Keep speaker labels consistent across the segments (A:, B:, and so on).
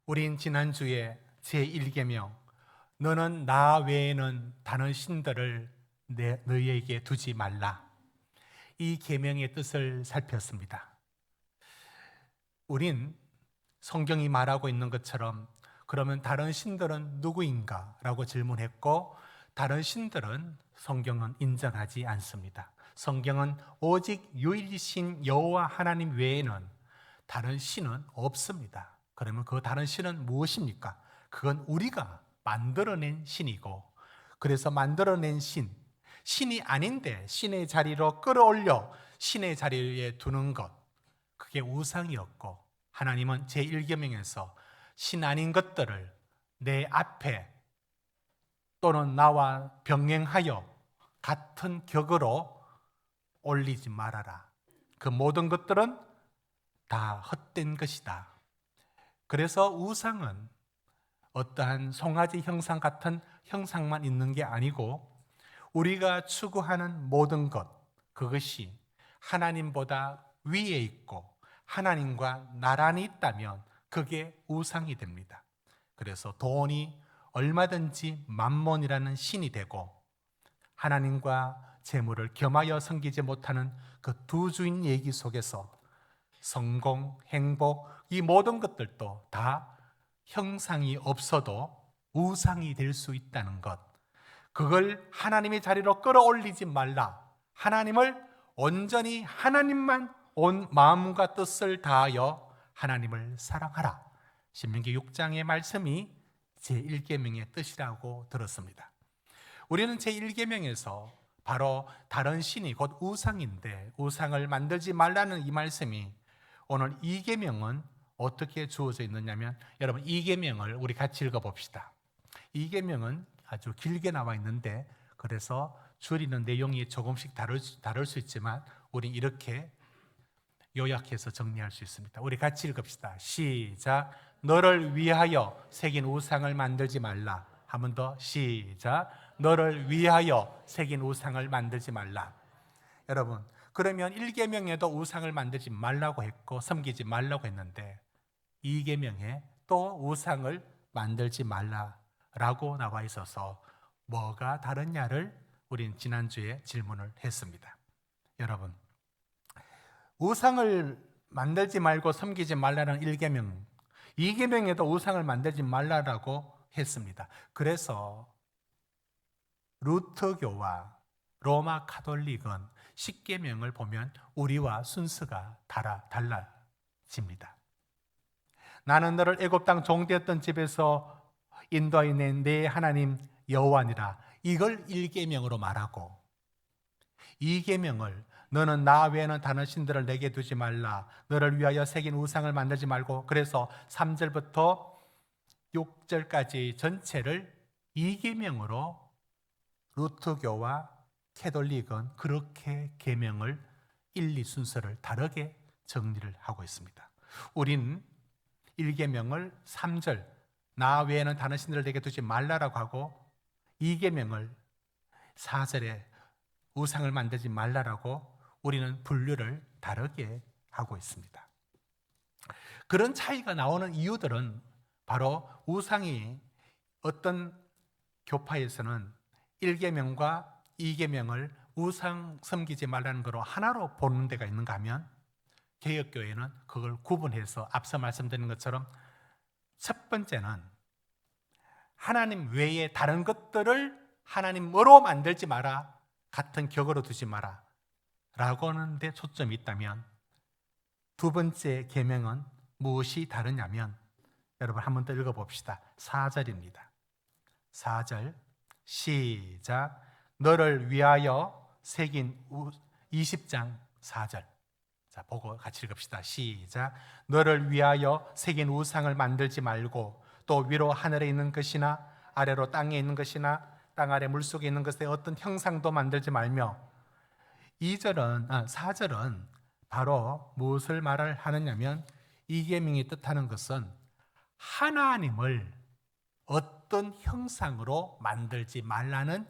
A: 우린 지난주에 제1계명 너는 나 외에는 다른 신들을 너희에게 두지 말라, 이 계명의 뜻을 살폈습니다. 우린 성경이 말하고 있는 것처럼 그러면 다른 신들은 누구인가? 라고 질문했고, 다른 신들은 성경은 인정하지 않습니다. 성경은 오직 유일신 여호와 하나님 외에는 다른 신은 없습니다. 그러면 그 다른 신은 무엇입니까? 그건 우리가 만들어낸 신이고, 그래서 만들어낸 신이 아닌데 신의 자리로 끌어올려 신의 자리에 두는 것, 그게 우상이었고, 하나님은 제1계명에서 신 아닌 것들을 내 앞에 또는 나와 병행하여 같은 격으로 올리지 말아라. 그 모든 것들은 다 헛된 것이다. 그래서 우상은 어떠한 송아지 형상 같은 형상만 있는 게 아니고, 우리가 추구하는 모든 것, 그것이 하나님보다 위에 있고 하나님과 나란히 있다면 그게 우상이 됩니다. 그래서 돈이 얼마든지 만몬이라는 신이 되고, 하나님과 재물을 겸하여 섬기지 못하는 그 두 주인 얘기 속에서 성공, 행복, 이 모든 것들도 다 형상이 없어도 우상이 될 수 있다는 것, 그걸 하나님의 자리로 끌어올리지 말라. 하나님을 온전히 하나님만 온 마음과 뜻을 다하여 하나님을 사랑하라. 신명기 6장의 말씀이 제1계명의 뜻이라고 들었습니다. 우리는 제1계명에서 바로 다른 신이 곧 우상인데, 우상을 만들지 말라는 이 말씀이 오늘 2계명은 어떻게 주어져 있느냐면, 여러분 2계명을 우리 같이 읽어봅시다. 2계명은 아주 길게 나와 있는데, 그래서 줄이는 내용이 조금씩 다를 수 있지만 우리 이렇게 요약해서 정리할 수 있습니다. 우리 같이 읽읍시다. 시작. 너를 위하여 새긴 우상을 만들지 말라. 한 번 더. 시작. 너를 위하여 새긴 우상을 만들지 말라. 여러분, 그러면 1계명에도 우상을 만들지 말라고 했고 섬기지 말라고 했는데, 2계명에 또 우상을 만들지 말라라고 나와 있어서 뭐가 다르냐를 우린 지난주에 질문을 했습니다. 여러분, 우상을 만들지 말고 섬기지 말라는 1계명, 2계명에도 우상을 만들지 말라라고 했습니다. 그래서 루터교와 로마 가톨릭은 10계명을 보면 우리와 순서가 달라집니다. 나는 너를 애굽 땅 종되었던 집에서 인도하여 낸 내 하나님 여호와니라, 이걸 1계명으로 말하고, 2계명을 너는 나 외에는 다른 신들을 내게 두지 말라, 너를 위하여 새긴 우상을 만들지 말고, 그래서 3절부터 6절까지 전체를 2계명으로 루터교와 캐톨릭은 그렇게 계명을 1, 2순서를 다르게 정리를 하고 있습니다. 우린 1계명을 3절 나 외에는 다른 신들을 내게 두지 말라라고 하고, 2계명을 4절에 우상을 만들지 말라라고 우리는 분류를 다르게 하고 있습니다. 그런 차이가 나오는 이유들은 바로 우상이 어떤 교파에서는 1계명과 2계명을 우상 섬기지 말라는 거로 하나로 보는 데가 있는가 하면, 개혁교회는 그걸 구분해서 앞서 말씀드린 것처럼 첫 번째는 하나님 외에 다른 것들을 하나님으로 만들지 마라, 같은 격으로 두지 마라 라고 하는 데 초점이 있다면, 두 번째 계명은 무엇이 다르냐면, 여러분 한 번 더 읽어봅시다. 4절입니다. 4절 시작. 너를 위하여 새긴 20장 4절. 자, 보고 같이 읽읍시다. 시작. 너를 위하여 새긴 우상을 만들지 말고, 또 위로 하늘에 있는 것이나 아래로 땅에 있는 것이나 땅 아래 물속에 있는 것에 어떤 형상도 만들지 말며. 4절은 바로 무엇을 말을 하느냐면, 2계명이 뜻하는 것은 하나님을 어떤 형상으로 만들지 말라는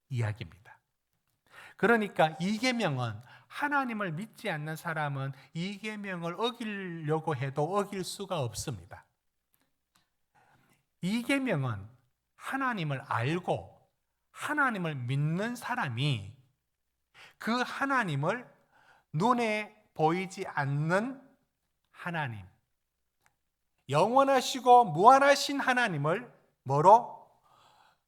A: 이야기입니다. 그러니까 2계명은 하나님을 믿지 않는 사람은 2계명을 어기려고 해도 어길 수가 없습니다. 이 계명은 하나님을 알고 하나님을 믿는 사람이 그 하나님을 눈에 보이지 않는 하나님, 영원하시고 무한하신 하나님을 뭐로?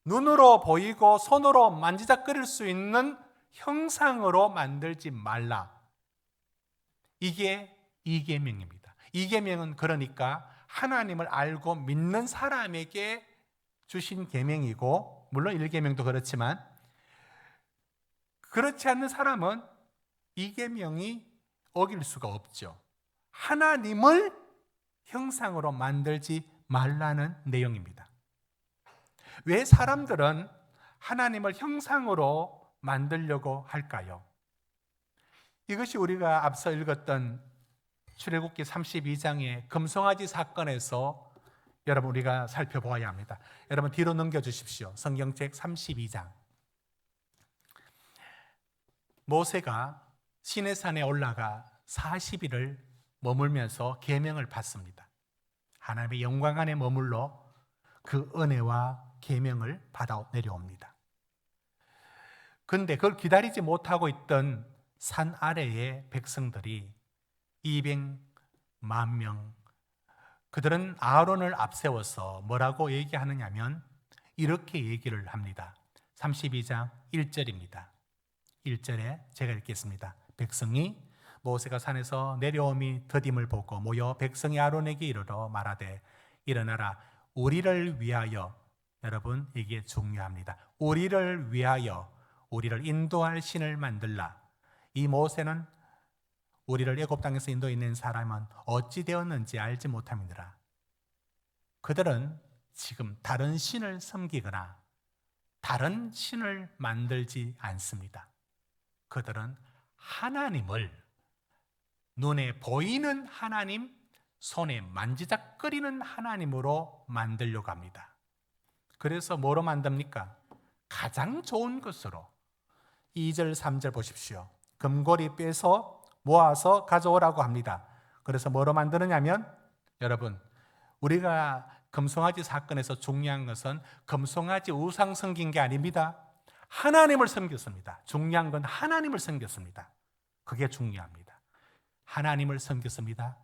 A: 눈으로 보이고 손으로 만지작거릴 수 있는 형상으로 만들지 말라. 이게 이 계명입니다. 이 계명은 그러니까 하나님을 알고 믿는 사람에게 주신 계명이고, 물론 1계명도 그렇지만 그렇지 않는 사람은 이 계명이 어길 수가 없죠. 하나님을 형상으로 만들지 말라는 내용입니다. 왜 사람들은 하나님을 형상으로 만들려고 할까요? 이것이 우리가 앞서 읽었던 출애굽기 32장의 금송아지 사건에서 여러분 우리가 살펴보아야 합니다. 여러분 뒤로 넘겨주십시오. 성경책 32장. 모세가 시내산에 올라가 40일을 머물면서 계명을 받습니다. 하나님의 영광 안에 머물러 그 은혜와 계명을 받아 내려옵니다. 그런데 그걸 기다리지 못하고 있던 산 아래의 백성들이 200만 명, 그들은 아론을 앞세워서 뭐라고 얘기하느냐면 이렇게 얘기를 합니다. 32장 1절입니다. 1절에 제가 읽겠습니다. 백성이 모세가 산에서 내려옴이 더딤을 보고 모여 백성이 아론에게 이르러 말하되 일어나라 우리를 위하여, 여러분 이게 중요합니다. 우리를 위하여 우리를 인도할 신을 만들라. 이 모세는 우리를 애굽 땅에서 인도해낸 사람은 어찌 되었는지 알지 못함이니라. 그들은 지금 다른 신을 섬기거나 다른 신을 만들지 않습니다. 그들은 하나님을, 눈에 보이는 하나님, 손에 만지작거리는 하나님으로 만들려고 합니다. 그래서 뭐로 만듭니까? 가장 좋은 것으로. 2절 3절 보십시오. 금고리 빼서 모아서 가져오라고 합니다. 그래서 뭐로 만드느냐면, 여러분 우리가 금송아지 사건에서 중요한 것은 금송아지 우상 섬긴 게 아닙니다. 하나님을 섬겼습니다. 중요한 건 하나님을 섬겼습니다. 그게 중요합니다. 하나님을 섬겼습니다.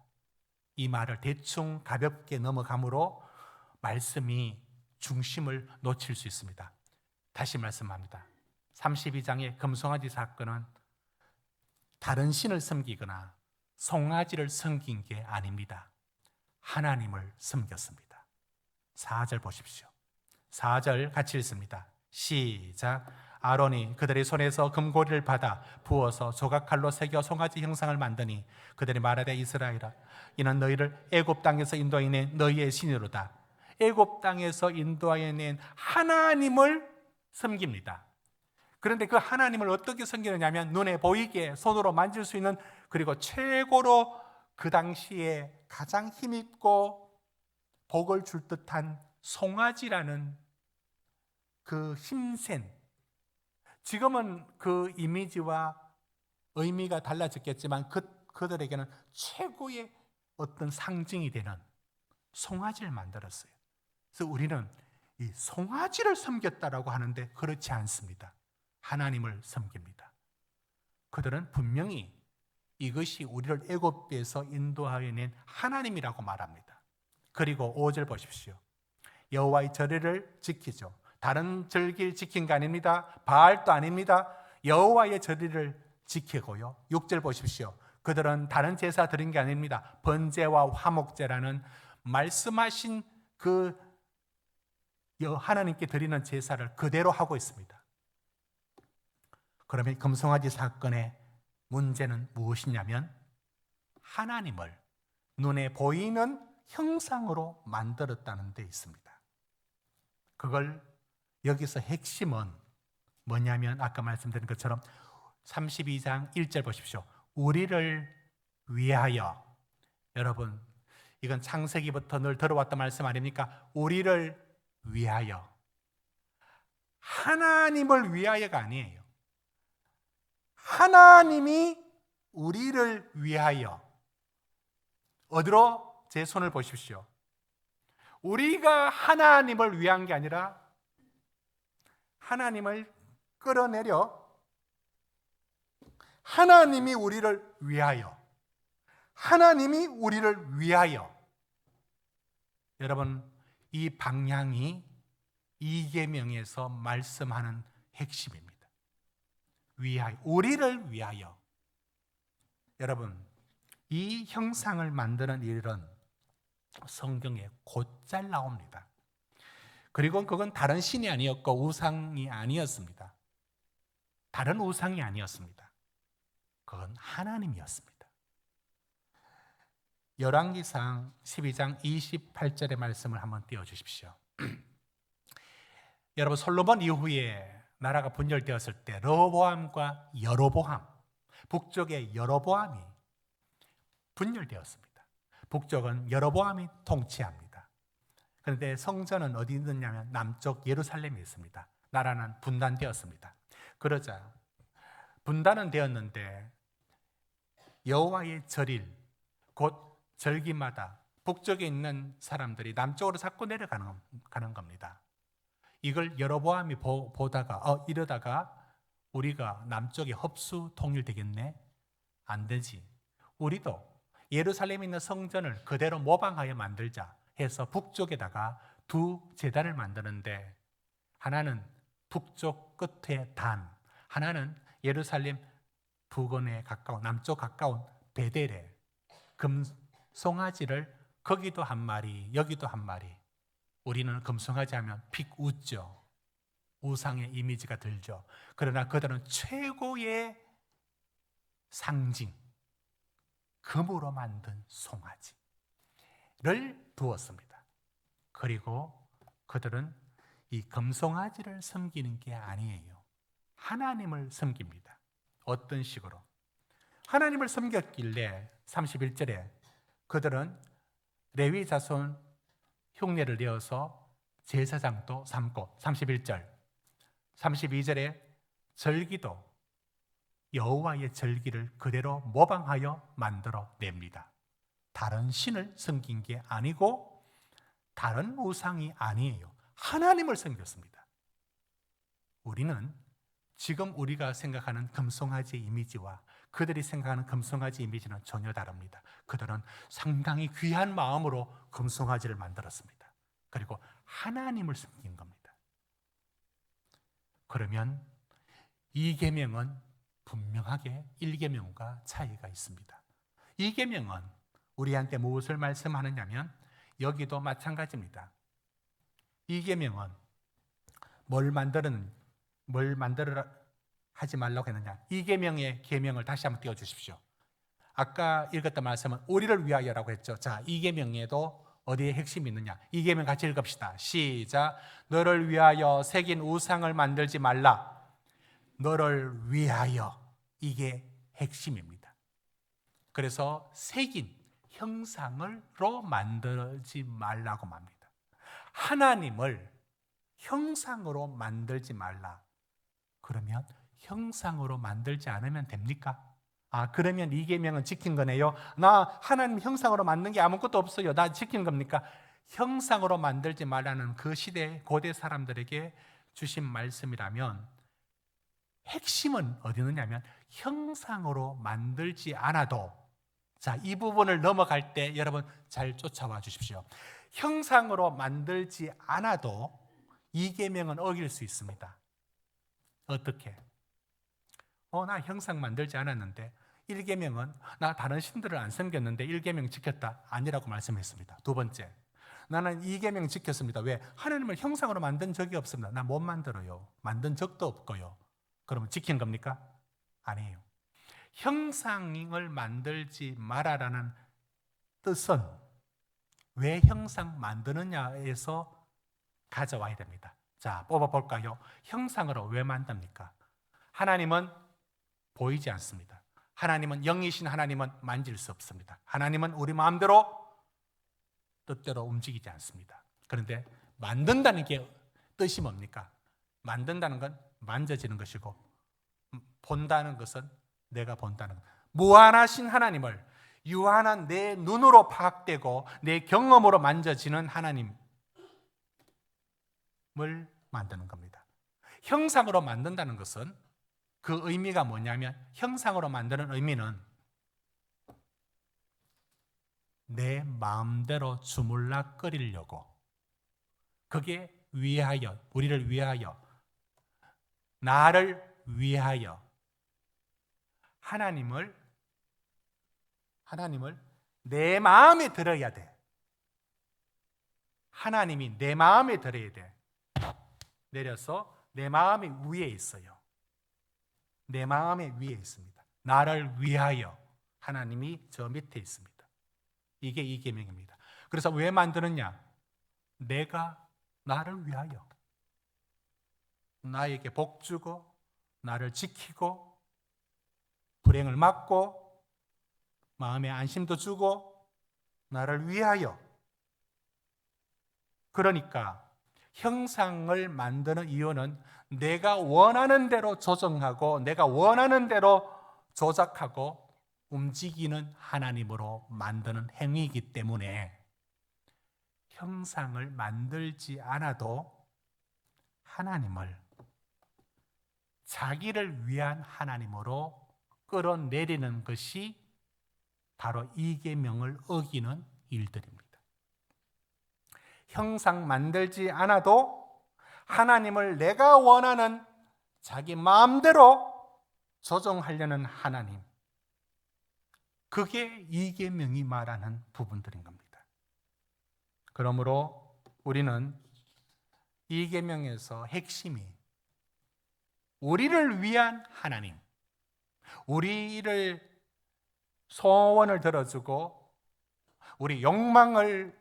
A: 이 말을 대충 가볍게 넘어가므로 말씀이 중심을 놓칠 수 있습니다. 다시 말씀합니다. 32장의 금송아지 사건은 다른 신을 섬기거나 송아지를 섬긴 게 아닙니다. 하나님을 섬겼습니다. 4절 보십시오. 4절 같이 읽습니다. 시작. 아론이 그들의 손에서 금고리를 받아 부어서 조각칼로 새겨 송아지 형상을 만드니 그들이 말하되 이스라엘아 이는 너희를 애굽 땅에서 인도해낸 너희의 신이로다. 애굽 땅에서 인도해낸 하나님을 섬깁니다. 그런데 그 하나님을 어떻게 섬기느냐면 눈에 보이게 손으로 만질 수 있는, 그리고 최고로 그 당시에 가장 힘있고 복을 줄 듯한 송아지라는 그 힘센, 지금은 그 이미지와 의미가 달라졌겠지만 그들에게는 최고의 어떤 상징이 되는 송아지를 만들었어요. 그래서 우리는 이 송아지를 섬겼다라고 하는데 그렇지 않습니다. 하나님을 섬깁니다. 그들은 분명히 이것이 우리를 애굽에서 인도하여 낸 하나님이라고 말합니다. 그리고 5절 보십시오. 여호와의 절기를 지키죠. 다른 절기를 지킨 게 아닙니다. 바알도 아닙니다. 여호와의 절기를 지키고요. 6절 보십시오. 그들은 다른 제사 드린 게 아닙니다. 번제와 화목제라는 말씀하신 그 하나님께 드리는 제사를 그대로 하고 있습니다. 그러면 금송아지 사건의 문제는 무엇이냐면 하나님을 눈에 보이는 형상으로 만들었다는 데 있습니다. 그걸 여기서 핵심은 뭐냐면 아까 말씀드린 것처럼 32장 1절 보십시오. 우리를 위하여, 여러분 이건 창세기부터 늘 들어왔던 말씀 아닙니까? 우리를 위하여. 하나님을 위하여가 아니에요. 하나님이 우리를 위하여. 어디로? 제 손을 보십시오. 우리가 하나님을 위한 게 아니라 하나님을 끌어내려 하나님이 우리를 위하여, 하나님이 우리를 위하여. 여러분, 이 방향이 이계명에서 말씀하는 핵심입니다. 위하여, 우리를 위하여. 여러분, 이 형상을 만드는 일은 성경에 곧잘 나옵니다. 그리고 그건 다른 신이 아니었고 우상이 아니었습니다. 다른 우상이 아니었습니다. 그건 하나님이었습니다. 열왕기상 12장 28절의 말씀을 한번 띄워주십시오. 여러분, 솔로몬 이후에 나라가 분열되었을 때 르호보암과 여로보암, 북쪽의 여로보암이 분열되었습니다. 북쪽은 여로보암이 통치합니다. 그런데 성전은 어디 있느냐면 남쪽 예루살렘에 있습니다. 나라는 분단되었습니다. 그러자 분단은 되었는데 여호와의 절일, 곧 절기마다 북쪽에 있는 사람들이 남쪽으로 자꾸 내려가는 겁니다. 이걸 여로보암이 보다가 이러다가 우리가 남쪽에 흡수 통일되겠네? 안 되지. 우리도 예루살렘에 있는 성전을 그대로 모방하여 만들자 해서 북쪽에다가 두 제단을 만드는데 하나는 북쪽 끝에 단, 하나는 예루살렘 북원에 가까운 남쪽 가까운 베델에 금송아지를 거기도 한 마리 여기도 한 마리. 우리는 금송아지 하면 픽 웃죠. 우상의 이미지가 들죠. 그러나 그들은 최고의 상징, 금으로 만든 송아지를 두었습니다. 그리고 그들은 이 금송아지를 섬기는 게 아니에요. 하나님을 섬깁니다. 어떤 식으로? 하나님을 섬겼길래 31절에 그들은 레위 자손 흉내를 내어서 제사장도 삼고 31절, 32절에 절기도 여호와의 절기를 그대로 모방하여 만들어 냅니다. 다른 신을 섬긴 게 아니고 다른 우상이 아니에요. 하나님을 섬겼습니다. 우리는 지금 우리가 생각하는 금송아지의 이미지와 그들이 생각하는 금송아지 이미지는 전혀 다릅니다. 그들은 상당히 귀한 마음으로 금송아지를 만들었습니다. 그리고 하나님을 섬긴 겁니다. 그러면 이 계명은 분명하게 1계명과 차이가 있습니다. 이 계명은 우리한테 무엇을 말씀하느냐면 여기도 마찬가지입니다. 이 계명은 뭘 만들으라 하지 말라고 했느냐? 이 계명의 계명을 다시 한번 띄워 주십시오. 아까 읽었던 말씀은 우리를 위하여라고 했죠. 자, 이 계명에도 어디에 핵심이 있느냐? 이 계명 같이 읽읍시다. 시작. 너를 위하여 새긴 우상을 만들지 말라. 너를 위하여. 이게 핵심입니다. 그래서 새긴 형상으로 만들지 말라고 합니다. 하나님을 형상으로 만들지 말라. 그러면 형상으로 만들지 않으면 됩니까? 그러면 이 계명은 지킨 거네요. 나 하나님 형상으로 만든 게 아무것도 없어요. 나 지킨 겁니까? 형상으로 만들지 말라는 그 시대 고대 사람들에게 주신 말씀이라면 핵심은 어디 있느냐면 형상으로 만들지 않아도, 자, 이 부분을 넘어갈 때 여러분 잘 쫓아와 주십시오. 형상으로 만들지 않아도 이 계명은 어길 수 있습니다. 어떻게? 나 형상 만들지 않았는데 1계명은 나 다른 신들을 안 섬겼는데 1계명 지켰다. 아니라고 말씀했습니다. 두 번째, 나는 2계명 지켰습니다. 왜? 하나님을 형상으로 만든 적이 없습니다. 나 못 만들어요. 만든 적도 없고요. 그러면 지킨 겁니까? 아니에요. 형상을 만들지 말아라는 뜻은 왜 형상 만드느냐에서 가져와야 됩니다. 자, 뽑아볼까요? 형상으로 왜 만듭니까? 하나님은 보이지 않습니다. 하나님은 영이신 하나님은 만질 수 없습니다. 하나님은 우리 마음대로 뜻대로 움직이지 않습니다. 그런데 만든다는 게 뜻이 뭡니까? 만든다는 건 만져지는 것이고 본다는 것은 내가 본다는 것. 무한하신 하나님을 유한한 내 눈으로 파악되고 내 경험으로 만져지는 하나님, 만드는 겁니다. 형상으로 만든다는 것은 그 의미가 뭐냐면, 형상으로 만드는 의미는 내 마음대로 주물락거리려고, 그게 위하여, 우리를 위하여, 나를 위하여 하나님을 내 마음에 들어야 돼. 하나님이 내 마음에 들어야 돼. 내려서 내 마음이 위에 있어요. 내 마음의 위에 있습니다. 나를 위하여 하나님이 저 밑에 있습니다. 이게 이 계명입니다. 그래서 왜 만드느냐? 내가 나를 위하여 나에게 복 주고 나를 지키고 불행을 막고 마음의 안심도 주고 나를 위하여. 그러니까 형상을 만드는 이유는 내가 원하는 대로 조정하고 내가 원하는 대로 조작하고 움직이는 하나님으로 만드는 행위이기 때문에 형상을 만들지 않아도 하나님을 자기를 위한 하나님으로 끌어내리는 것이 바로 이 계명을 어기는 일들입니다. 형상 만들지 않아도 하나님을 내가 원하는 자기 마음대로 조정하려는 하나님, 그게 이 계명이 말하는 부분들인 겁니다. 그러므로 우리는 이 계명에서 핵심이 우리를 위한 하나님, 우리를 소원을 들어주고 우리 욕망을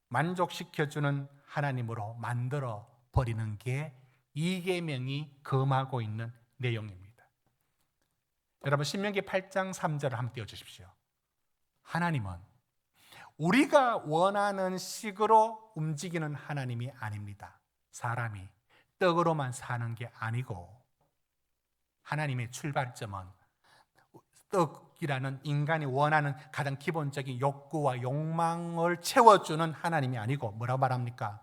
A: 만족시켜주는 하나님으로 만들어 버리는 게 이 계명이 금하고 있는 내용입니다. 여러분 신명기 8장 3절을 한번 띄워주십시오. 하나님은 우리가 원하는 식으로 움직이는 하나님이 아닙니다. 사람이 떡으로만 사는 게 아니고 하나님의 출발점은 떡이라는 인간이 원하는 가장 기본적인 욕구와 욕망을 채워주는 하나님이 아니고 뭐라고 말합니까?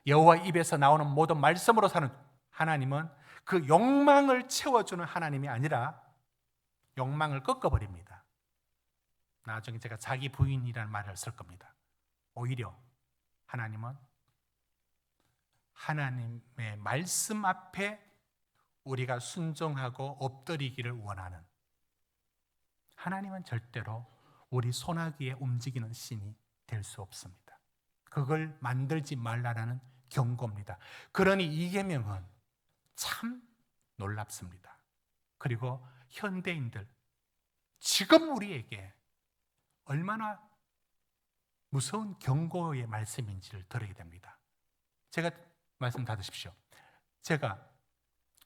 A: 여호와 입에서 나오는 모든 말씀으로 사는 하나님은 그 욕망을 채워주는 하나님이 아니라 욕망을 꺾어버립니다. 나중에 제가 자기 부인이라는 말을 쓸 겁니다. 오히려 하나님은 하나님의 말씀 앞에 우리가 순종하고 엎드리기를 원하는, 하나님은 절대로 우리 손아귀에 움직이는 신이 될 수 없습니다. 그걸 만들지 말라라는 경고입니다. 그러니 이 계명은 참 놀랍습니다. 그리고 현대인들, 지금 우리에게 얼마나 무서운 경고의 말씀인지를 들어야 됩니다. 제가 말씀 닫으십시오. 제가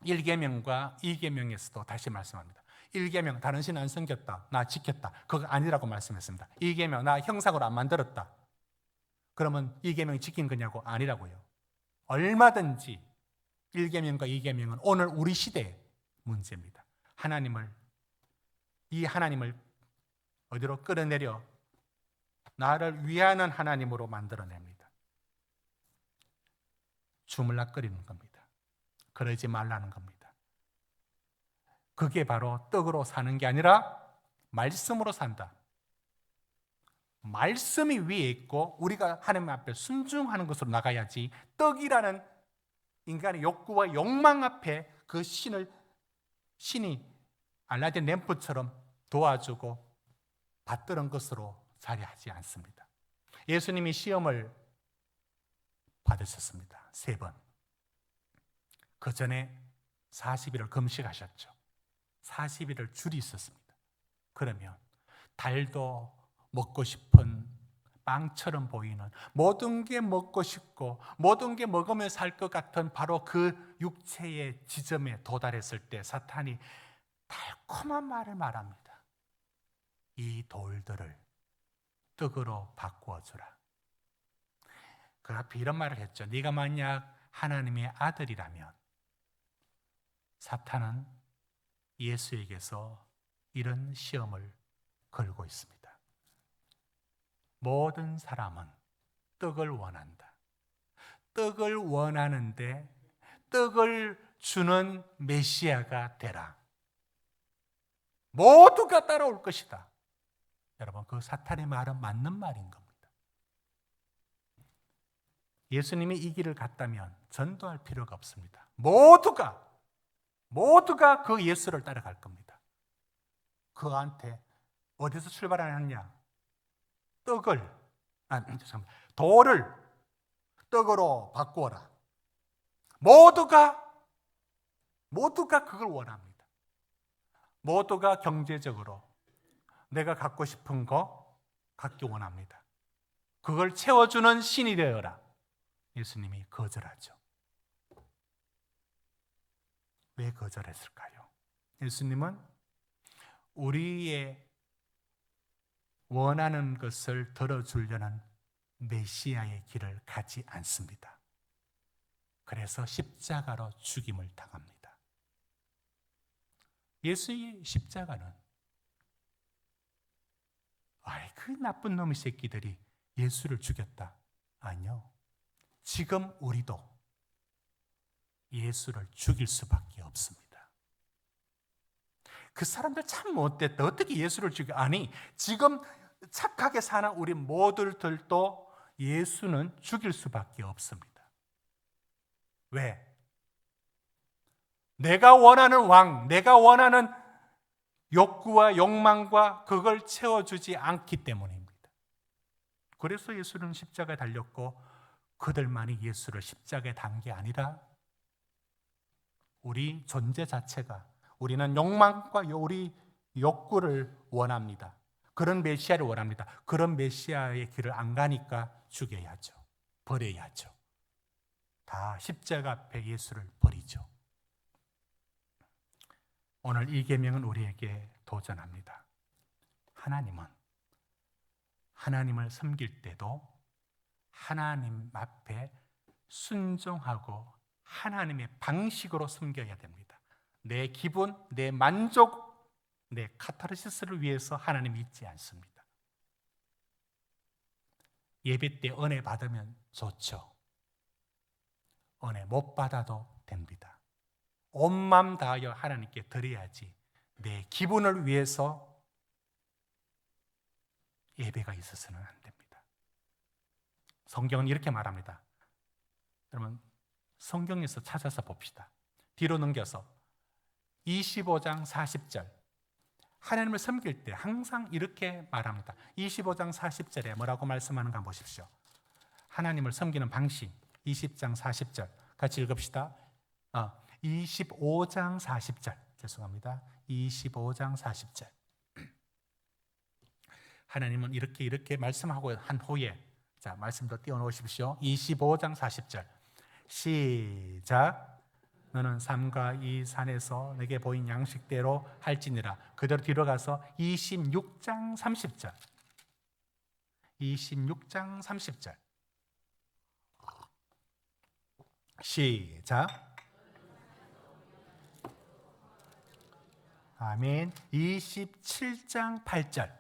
A: 1계명과 2계명에서도 다시 말씀합니다. 1계명 다른 신 안 섬겼다, 나 지켰다, 그거 아니라고 말씀했습니다. 2계명 나 형상으로 안 만들었다, 그러면 2계명이 지킨 거냐고? 아니라고요. 얼마든지 1계명과 2계명은 오늘 우리 시대의 문제입니다. 이 하나님을 어디로 끌어내려 나를 위하는 하나님으로 만들어냅니다. 주물락거리는 겁니다. 그러지 말라는 겁니다. 그게 바로 떡으로 사는 게 아니라 말씀으로 산다. 말씀이 위에 있고 우리가 하나님 앞에 순종하는 것으로 나가야지, 떡이라는 인간의 욕구와 욕망 앞에 그 신이 알라딘 램프처럼 도와주고 받드는 것으로 자리하지 않습니다. 예수님이 시험을 받으셨습니다. 3번. 그 전에 40일을 금식하셨죠. 40일을 줄이 있었습니다. 그러면 달도 먹고 싶은 빵처럼 보이는, 모든 게 먹고 싶고 모든 게 먹으면 살 것 같은 바로 그 육체의 지점에 도달했을 때 사탄이 달콤한 말을 말합니다. 이 돌들을 떡으로 바꾸어 주라. 그 앞에 이런 말을 했죠. 네가 만약 하나님의 아들이라면. 사탄은 예수에게서 이런 시험을 걸고 있습니다. 모든 사람은 떡을 원한다. 떡을 원하는데 떡을 주는 메시아가 되라. 모두가 따라올 것이다. 여러분, 그 사탄의 말은 맞는 말인 겁니다. 예수님이 이 길을 갔다면 전도할 필요가 없습니다. 모두가 그 예수를 따라갈 겁니다. 그한테 어디서 출발하느냐? 돌을 떡으로 바꾸어라. 모두가 그걸 원합니다. 모두가 경제적으로 내가 갖고 싶은 거 갖기 원합니다. 그걸 채워주는 신이 되어라. 예수님이 거절하죠. 왜 거절했을까요? 예수님은 우리의 원하는 것을 들어주려는 메시아의 길을 가지 않습니다. 그래서 십자가로 죽임을 당합니다. 예수의 십자가는 그 나쁜 놈의 새끼들이 예수를 죽였다. 아니요. 지금 우리도 예수를 죽일 수밖에 없습니다. 그 사람들 참 못됐다. 어떻게 예수를 죽여? 아니, 지금 착하게 사는 우리 모두들도 예수는 죽일 수밖에 없습니다. 왜? 내가 원하는 왕, 내가 원하는 욕구와 욕망과 그걸 채워주지 않기 때문입니다. 그래서 예수는 십자가에 달렸고 그들만이 예수를 십자가에 단 게 아니라 우리 존재 자체가, 우리는 욕망과 우리 욕구를 원합니다. 그런 메시아를 원합니다. 그런 메시아의 길을 안 가니까 죽여야죠. 버려야죠. 다 십자가 앞에 예수를 버리죠. 오늘 이 계명은 우리에게 도전합니다. 하나님은 하나님을 섬길 때도 하나님 앞에 순종하고 하나님의 방식으로 섬겨야 됩니다. 내 기분, 내 만족, 내 카타르시스를 위해서 하나님 믿지 않습니다. 예배 때 은혜 받으면 좋죠. 은혜 못 받아도 됩니다. 온 마음 다하여 하나님께 드려야지 내 기분을 위해서 예배가 있어서는 안 됩니다. 성경은 이렇게 말합니다. 여러분, 성경에서 찾아서 봅시다. 뒤로 넘겨서 25장 40절. 하나님을 섬길 때 항상 이렇게 말합니다. 25장 40절에 뭐라고 말씀하는가 보십시오. 하나님을 섬기는 방식 20장 40절 같이 읽읍시다. 25장 40절 죄송합니다. 25장 40절. 하나님은 이렇게 말씀하고 한 후에 자, 말씀도 띄워놓으십시오. 25장 40절 시작. 너는 삼가 이 산에서 내게 보인 양식대로 할지니라. 그대로 뒤로 가서 26장 30절 26장 30절 시작. 아멘. 27장 8절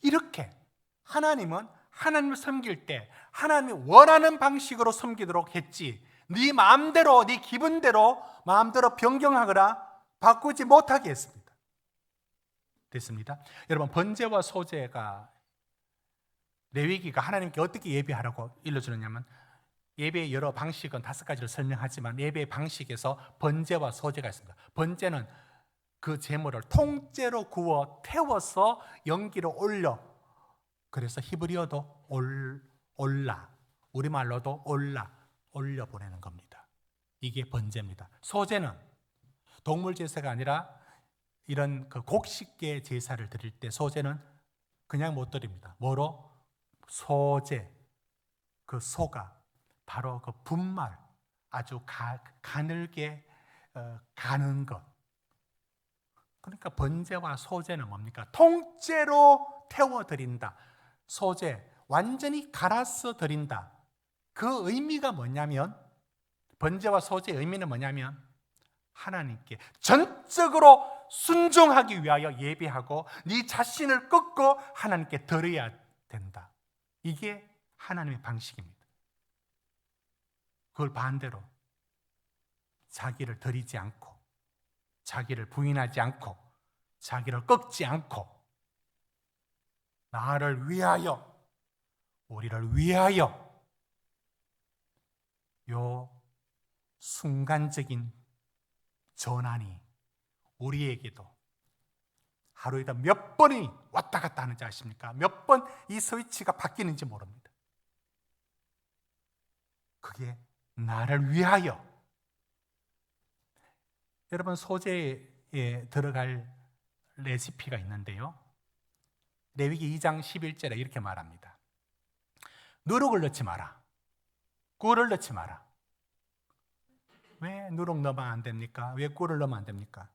A: 이렇게 하나님은 하나님을 섬길 때 하나님이 원하는 방식으로 섬기도록 했지 네 마음대로 네 기분대로 마음대로 변경하거나 바꾸지 못하게 했습니다. 됐습니다. 여러분, 번제와 소제가 레위기가 하나님께 어떻게 예배하라고 일러주느냐면 예배의 여러 방식은 5가지를 설명하지만 예배의 방식에서 번제와 소제가 있습니다. 번제는 그 제물을 통째로 구워 태워서 연기로 올려, 그래서 히브리어도 올라, 우리말로도 올려 보내는 겁니다. 이게 번제입니다. 소제는 동물 제사가 아니라 이런 그 곡식계 제사를 드릴 때 소제는 그냥 못 드립니다. 뭐로? 소제, 그 소가 바로 그 분말, 아주 가늘게 가는 것. 그러니까 번제와 소제는 뭡니까? 통째로 태워드린다. 소제, 완전히 갈아서 드린다. 그 의미가 뭐냐면, 번제와 소제의 의미는 뭐냐면 하나님께 전적으로 순종하기 위하여 예배하고 네 자신을 꺾고 하나님께 드려야 된다. 이게 하나님의 방식입니다. 그걸 반대로 자기를 드리지 않고 자기를 부인하지 않고 자기를 꺾지 않고 나를 위하여, 우리를 위하여 요 순간적인 전환이 우리에게도 하루에도 몇 번이 왔다 갔다 하는지 아십니까? 몇 번 이 스위치가 바뀌는지 모릅니다. 그게 나를 위하여. 여러분, 소재에 들어갈 레시피가 있는데요, 레위기 2장 11절에 이렇게 말합니다. 누룩을 넣지 마라. 꿀을 넣지 마라. 왜 누룩 넣으면 안 됩니까? 왜 꿀을 넣으면 안 됩니까?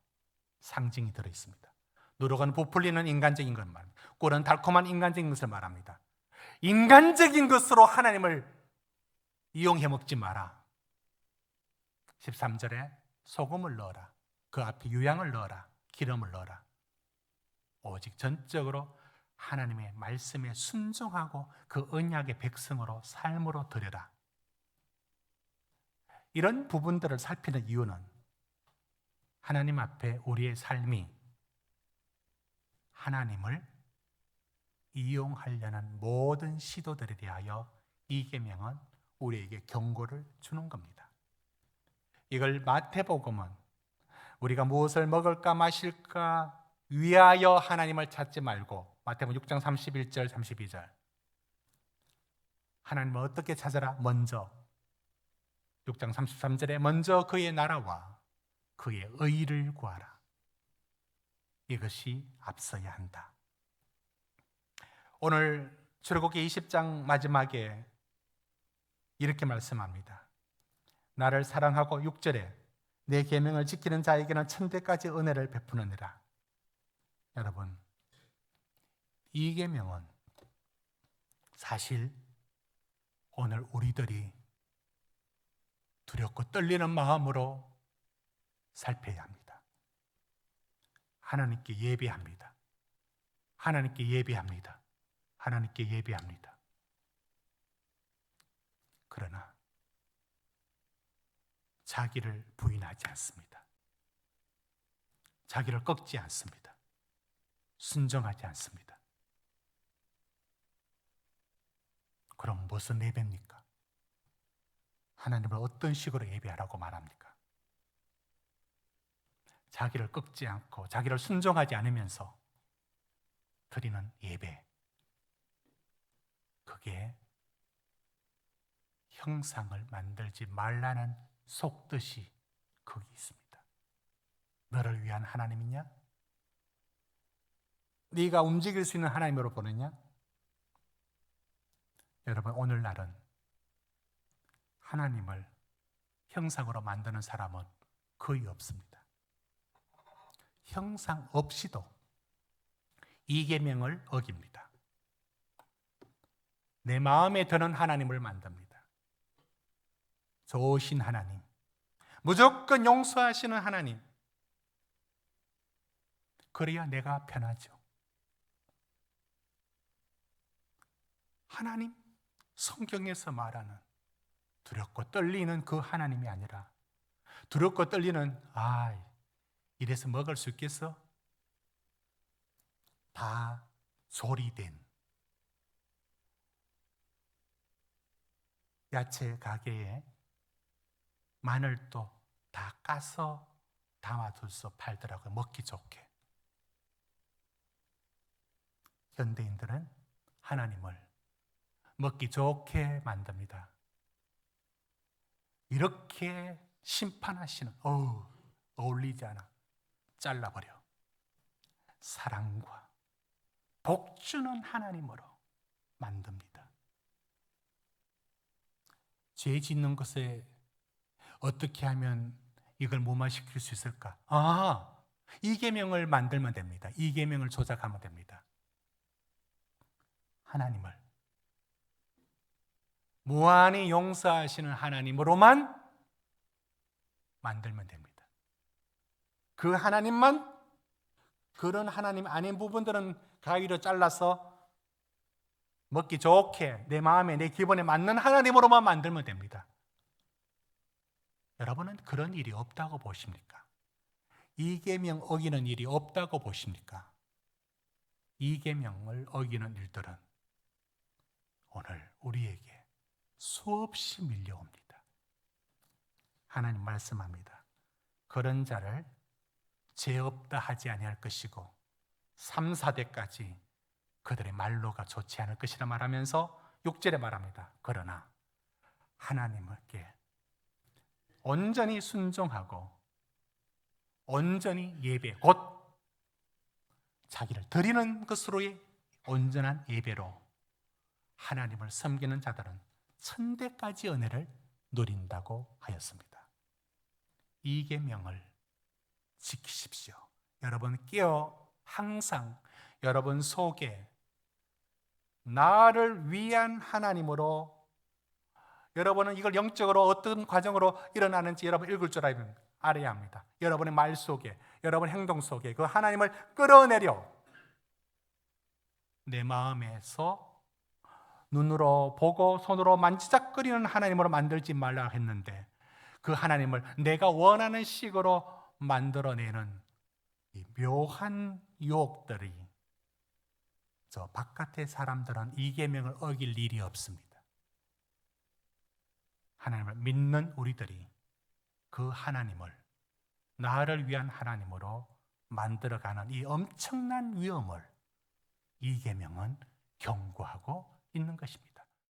A: 상징이 들어있습니다. 누룩은 부풀리는 인간적인 걸 말합니다. 꿀은 달콤한 인간적인 것을 말합니다. 인간적인 것으로 하나님을 이용해 먹지 마라. 13절에 소금을 넣어라. 그 앞에 유향을 넣어라. 기름을 넣어라. 오직 전적으로 하나님의 말씀에 순종하고 그 언약의 백성으로 삶으로 드려라. 이런 부분들을 살피는 이유는 하나님 앞에 우리의 삶이 하나님을 이용하려는 모든 시도들에 대하여 이 계명은 우리에게 경고를 주는 겁니다. 이걸 마태복음은 우리가 무엇을 먹을까 마실까 위하여 하나님을 찾지 말고, 마태복음 6장 31절 32절, 하나님을 어떻게 찾아라? 먼저 6장 33절에 먼저 그의 나라와 그의 의를 구하라. 이것이 앞서야 한다. 오늘 출애굽기 20장 마지막에 이렇게 말씀합니다. 나를 사랑하고 6절에 내 계명을 지키는 자에게는 천대까지 은혜를 베푸느니라. 여러분, 이 계명은 사실 오늘 우리들이 두렵고 떨리는 마음으로 살펴야 합니다. 하나님께 예배합니다. 하나님께 예배합니다. 하나님께 예배합니다. 그러나 자기를 부인하지 않습니다. 자기를 꺾지 않습니다. 순종하지 않습니다. 그럼 무슨 예배입니까? 하나님을 어떤 식으로 예배하라고 말합니까? 자기를 꺾지 않고 자기를 순종하지 않으면서 드리는 예배, 그게 형상을 만들지 말라는 속뜻이 거기 있습니다. 너를 위한 하나님이냐? 네가 움직일 수 있는 하나님으로 보느냐? 여러분, 오늘날은 하나님을 형상으로 만드는 사람은 거의 없습니다. 형상 없이도 이 계명을 어깁니다. 내 마음에 드는 하나님을 만듭니다. 좋으신 하나님, 무조건 용서하시는 하나님, 그래야 내가 편하죠. 하나님, 성경에서 말하는 두렵고 떨리는 그 하나님이 아니라 두렵고 떨리는 이래서 먹을 수 있겠어? 다 조리된 야채 가게에 마늘도 다 까서 담아둬서 팔더라고요. 먹기 좋게. 현대인들은 하나님을 먹기 좋게 만듭니다. 이렇게 심판하시는, 어울리지 않아, 잘라버려. 사랑과 복주는 하나님으로 만듭니다. 죄 짓는 것에 어떻게 하면 이걸 무마시킬 수 있을까? 이 계명을 만들면 됩니다. 이 계명을 조작하면 됩니다. 하나님을 무한히 용서하시는 하나님으로만 만들면 됩니다. 그 하나님만 그런 하나님 아닌 부분들은 가위로 잘라서 먹기 좋게 내 마음에 내 기분에 맞는 하나님으로만 만들면 됩니다. 여러분은 그런 일이 없다고 보십니까? 이 계명 어기는 일이 없다고 보십니까? 이 계명을 어기는 일들은 오늘 우리에게 수없이 밀려옵니다. 하나님 말씀합니다. 그런 자를 죄 없다 하지 아니할 것이고 3, 4대까지 그들의 말로가 좋지 않을 것이라 말하면서 6절에 말합니다. 그러나 하나님께 온전히 순종하고 온전히 예배, 곧 자기를 드리는 것으로의 온전한 예배로 하나님을 섬기는 자들은 천대까지 은혜를 누린다고 하였습니다. 이 계명을 지키십시오. 여러분 깨어 항상 여러분 속에 나를 위한 하나님으로, 여러분은 이걸 영적으로 어떤 과정으로 일어나는지 여러분 읽을 줄 알아야 합니다. 여러분의 말 속에, 여러분 행동 속에 그 하나님을 끌어내려 내 마음에서 눈으로 보고 손으로 만지작거리는 하나님으로 만들지 말라 했는데, 그 하나님을 내가 원하는 식으로 만들어내는 이 묘한 유혹들이, 저 바깥의 사람들은 이 계명을 어길 일이 없습니다. 하나님을 믿는 우리들이 그 하나님을 나를 위한 하나님으로 만들어가는 이 엄청난 위험을 이 계명은 경고하고 있는 것입니다.